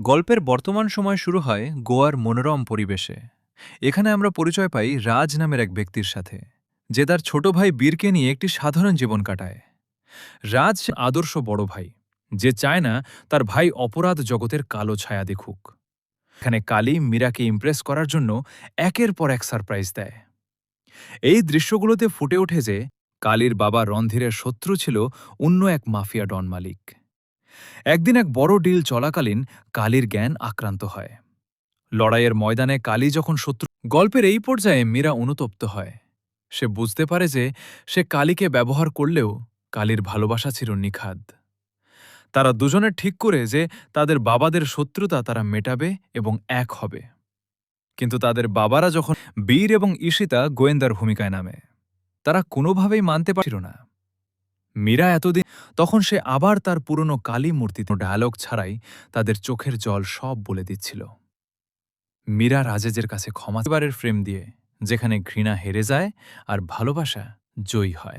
গল্পের বর্তমান সময় শুরু হয় গোয়ার মনোরম পরিবেশে। এখানে আমরা পরিচয় পাই রাজ নামের এক ব্যক্তির সাথে, যে তার ছোট ভাই বীরকে নিয়ে একটি সাধারণ জীবন কাটায়। রাজ সে আদর্শ বড় ভাই, যে চায় না তার ভাই অপরাধ জগতের কালো ছায়া দেখুক। এখানে কালী মীরাকে ইমপ্রেস করার জন্য একের পর এক সারপ্রাইজ দেয়। এই দৃশ্যগুলোতে ফুটে ওঠে যে কালীর বাবা রণধীরের শত্রু ছিল অন্য এক মাফিয়া ডন মালিক। একদিন এক বড় ডিল চলাকালীন কালীর জ্ঞান আক্রান্ত হয়। লড়াইয়ের ময়দানে কালী যখন শত্রু, গল্পের এই পর্যায়ে মীরা অনুতপ্ত হয়। সে বুঝতে পারে যে সে কালীকে ব্যবহার করলেও কালীর ভালোবাসা ছিল নিখাদ। তারা দুজনে ঠিক করে যে তাদের বাবাদের শত্রুতা তারা মেটাবে এবং এক হবে। কিন্তু তাদের বাবারা যখন বীর এবং ঈশিতা গোয়েন্দার ভূমিকায় নামে, তারা কোনোভাবেই মানতে পারছিল না। মীরা এতদিন, তখন সে আবার তার পুরনো কালী মূর্তিতে ডায়ালগ ছাড়াই তাদের চোখের জল সব বলে দিচ্ছিল। মীরা রাজেজের কাছে ক্ষমা এবারের ফ্রেম দিয়ে, যেখানে ঘৃণা হেরে যায় আর ভালোবাসা জয়ী হয়।